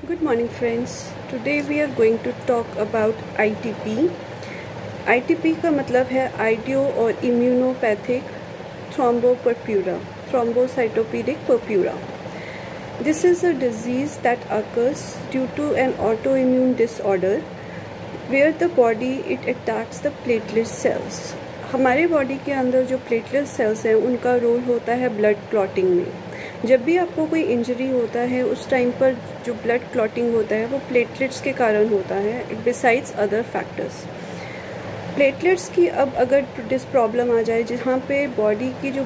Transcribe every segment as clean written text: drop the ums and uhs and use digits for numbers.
Good morning friends. Today we are going to talk about ITP. ITP का मतलब है audio और इम्यूनोपैथिक थ्रोम्बोपर्प्यूरा, thrombocytopenic purpura. This is a disease that occurs due to an autoimmune disorder where the body it attacks the platelet cells. हमारे body के अंदर जो platelet sales हैं उनका रोल होता है ब्लड क्लॉटिंग में. जब भी आपको कोई इंजरी होता है उस टाइम पर जो ब्लड क्लॉटिंग होता है वो प्लेटलेट्स के कारण होता है बिसाइड्स अदर फैक्टर्स. प्लेटलेट्स की अब अगर दिस प्रॉब्लम आ जाए जहाँ पे बॉडी की जो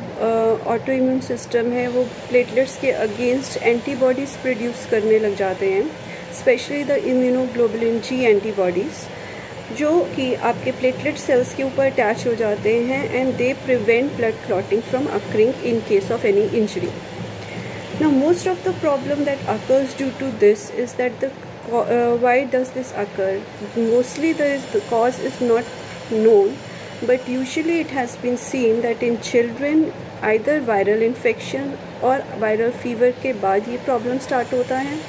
ऑटो इम्यून सिस्टम है वो प्लेटलेट्स के अगेंस्ट एंटीबॉडीज़ प्रोड्यूस करने लग जाते हैं, specially the immunoglobulin G antibodies, जो कि आपके प्लेटलेट सेल्स के ऊपर अटैच हो जाते हैं and they prevent blood clotting from occurring in case of any injury. Now most of the problem that occurs due to this is that why does this occur? Mostly the cause is not known, but usually it has been seen that in children either viral infection or viral fever के बाद ये problem start होता है,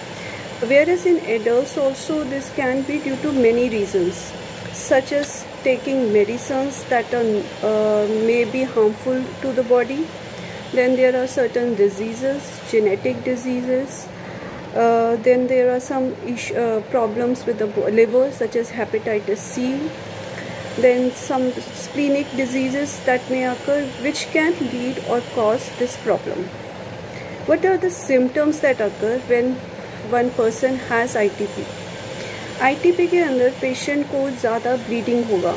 whereas in adults also this can be due to many reasons such as taking medicines that are may be harmful to the body. Then there are certain diseases, genetic diseases. Then there are some problems with the liver such as hepatitis C. Then some splenic diseases that may occur which can lead or cause this problem. What are the symptoms that occur when one person has ITP? ITP के अंदर patient को ज़्यादा bleeding होगा.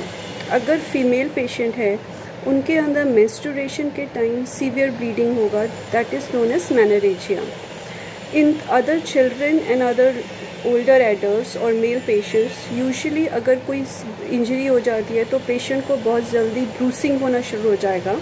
अगर female patient है उनके अंदर menstruation के टाइम सीवियर ब्लीडिंग होगा, that is known as menorrhagia. In other children and other older adults और मेल पेशेंट्स यूजुअली अगर कोई इंजरी हो जाती है तो पेशेंट को बहुत जल्दी ब्रूसिंग होना शुरू हो जाएगा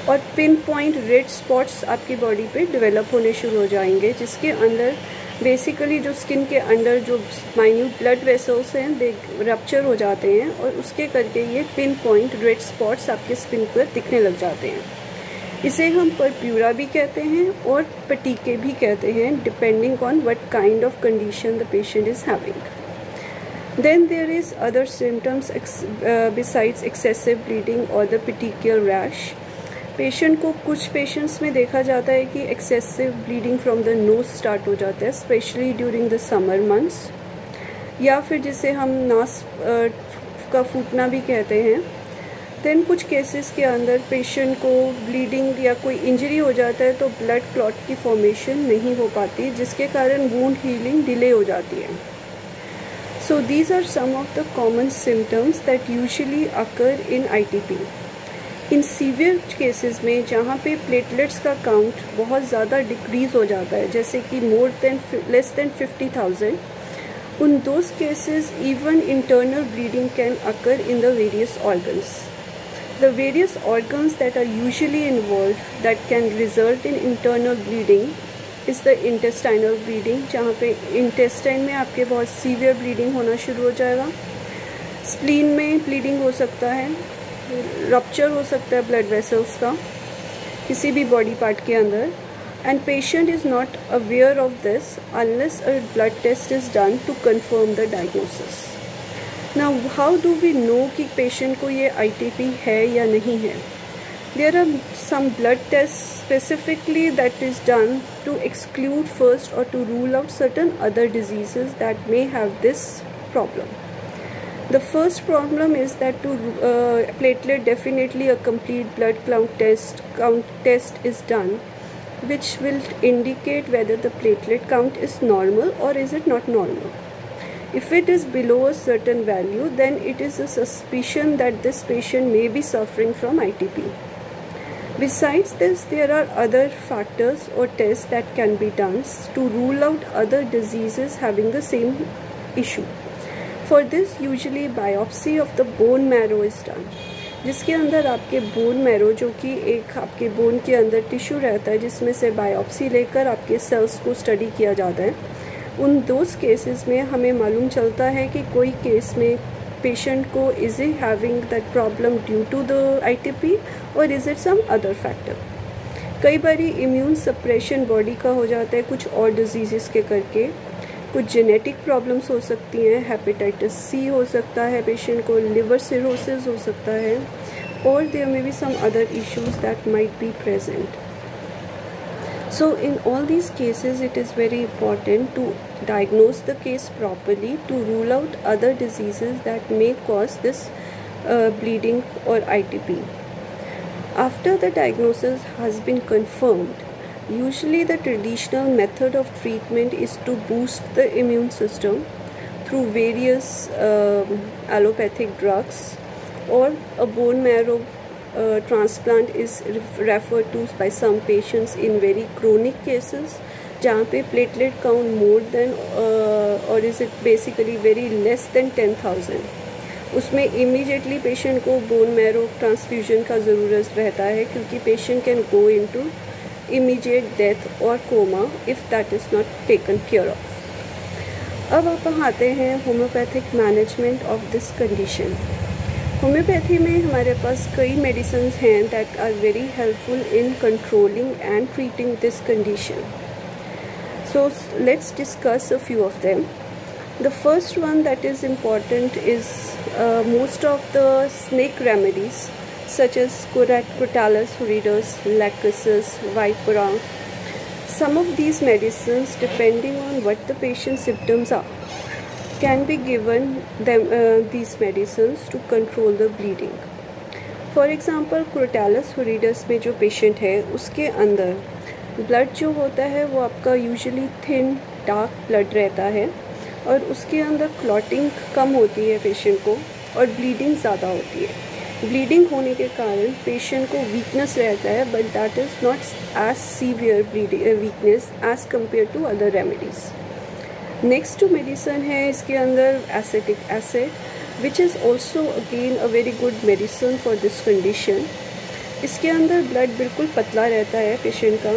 और पिन पॉइंट रेड स्पॉट्स आपकी बॉडी पे डेवलप होने शुरू हो जाएंगे, जिसके अंदर बेसिकली जो स्किन के अंदर जो माइन्यूट ब्लड वेसल्स हैं दे रप्चर हो जाते हैं और उसके करके ये पिन पॉइंट रेड स्पॉट्स आपके स्किन पर दिखने लग जाते हैं. इसे हम पर्प्यूरा भी कहते हैं और पटीके भी कहते हैं, depending on what kind of condition the patient is having. Then there is other symptoms besides excessive bleeding or the petechial rash. Patient को कुछ पेशेंट्स में देखा जाता है कि excessive bleeding from the nose start हो जाता है, specially during the summer months, या फिर जिसे हम नास का फूटना भी कहते हैं. देन कुछ केसेस के अंदर पेशेंट को ब्लीडिंग या कोई इंजरी हो जाता है तो ब्लड क्लॉट की फॉर्मेशन नहीं हो पाती, जिसके कारण वूंड हीलिंग डिले हो जाती है. So these are some of the common symptoms that usually occur in ITP. In severe cases में जहाँ पे प्लेटलेट्स का काउंट बहुत ज़्यादा डिक्रीज़ हो जाता है, जैसे कि लेस देन 50,000, उन those cases even internal bleeding can occur in the various organs. The various organs that are usually involve that can result in internal bleeding is the intestinal bleeding, जहाँ पे intestine में आपके बहुत severe bleeding होना शुरू हो जाएगा. Spleen में ब्लीडिंग हो सकता है, रप्चर हो सकता है ब्लड वेसल्स का किसी भी बॉडी पार्ट के अंदर, and patient is not aware of this unless a blood test is done to confirm the diagnosis. Now how do we know कि पेशेंट को ये ITP है या नहीं है? There are some blood test specifically that is done to exclude first और to rule out certain other diseases that may have this problem. The first problem is that to platelet definitely a complete blood count test is done, which will indicate whether the platelet count is normal or is it not normal. If it is below a certain value, then it is a suspicion that this patient may be suffering from ITP. Besides this, there are other factors or tests that can be done to rule out other diseases having the same issue. For this usually biopsy of the bone marrow is done, जिसके अंदर आपके bone marrow जो कि एक आपके bone के अंदर tissue रहता है जिसमें से बायोप्सी लेकर आपके सेल्स को स्टडी किया जाता है. उन दोज केसेस में हमें मालूम चलता है कि कोई केस में पेशेंट को is he having that problem due to the ITP और is it some other factor. कई बार इम्यून सप्रेशन बॉडी का हो जाता है कुछ और डिजीज़ के करके, कुछ जेनेटिक प्रॉब्लम्स हो सकती हैं, हेपेटाइटिस सी हो सकता है पेशेंट को, लिवर सिरोसिस हो सकता है, और there may be some other issues that might be present. So in all these cases it is very important to diagnose the case properly to rule out other diseases that may cause this bleeding or ITP. After the diagnosis has been confirmed, usually the traditional method of treatment is to boost the immune system through various allopathic drugs, or a bone marrow transplant is referred to by some patients in very chronic cases, जहाँ पे platelet count more than or is it basically very less than 10,000. उसमें immediately patient को bone marrow transfusion का ज़रूरत रहता है, क्योंकि patient can go into immediate death or coma if that is not taken care of. अब आप आते हैं homeopathic management of this condition. Homeopathy में हमारे पास कई मेडिसिन हैं that are very helpful in controlling and treating this condition. So let's discuss a few of them. The first one that is important is most of the snake remedies such as Crotalus horridus, Lachesis, Vipera. Some of these medicines, depending on what the patient's symptoms are, can be given them these medicines to control the bleeding. For example, Crotalus horridus में जो patient है उसके अंदर blood जो होता है वो आपका यूजुअली थिन डार्क ब्लड रहता है, और उसके अंदर क्लॉटिंग कम होती है पेशेंट को, और ब्लीडिंग ज़्यादा होती है. ब्लीडिंग होने के कारण पेशेंट को वीकनेस रहता है, but that is not as severe weakness as compare to other remedies. Next two medicine है इसके अंदर acetic acid, which is also again a very good medicine for this condition. इसके अंदर ब्लड बिल्कुल पतला रहता है पेशेंट का,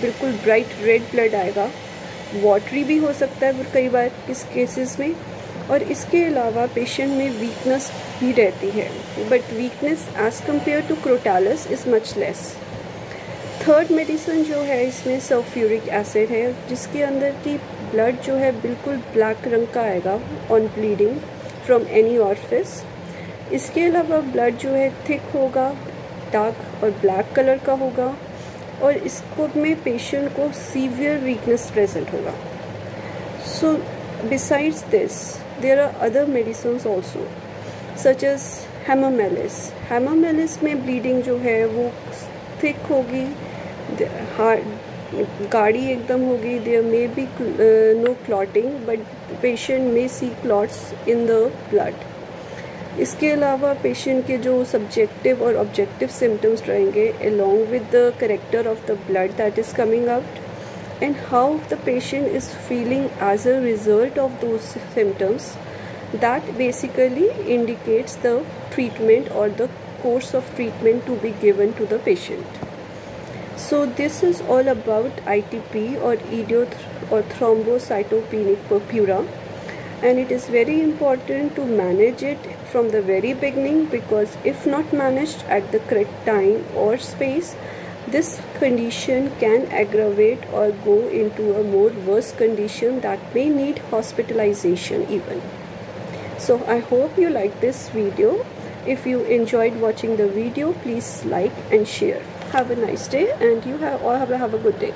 बिल्कुल ब्राइट रेड ब्लड आएगा, वाटरी भी हो सकता है कई बार इस केसेस में, और इसके अलावा पेशेंट में वीकनेस भी रहती है, but weakness as compare to Crotalus is much less. Third medicine जो है इसमें सल्फ्यूरिक एसिड है, जिसके अंदर की ब्लड जो है बिल्कुल ब्लैक रंग का आएगा on bleeding from any orifice. इसके अलावा ब्लड जो है थिक होगा, डार्क और ब्लैक कलर का होगा, और इसको में पेशेंट को सीवियर वीकनेस प्रेजेंट होगा. So besides this there are other medicines also such as hamamelis. Hamamelis में ब्लीडिंग जो है वो थिक होगी, गाढ़ी एकदम होगी, there may be no clotting, but patient may see clots in the blood. इसके अलावा पेशेंट के जो सब्जेक्टिव और ऑब्जेक्टिव सिम्टम्स रहेंगे along with the character of the blood that is coming out and how the patient is feeling as a result of those symptoms, that basically indicates the treatment or the course of treatment to be given to the patient. So this is all about ITP or idiopathic or thrombocytopenic purpura, and it is very important to manage it from the very beginning, because if not managed at the correct time or space, this condition can aggravate or go into a more worse condition that may need hospitalization even. So I hope you like this video. If you enjoyed watching the video, please like and share. Have a nice day, and you all have a good day.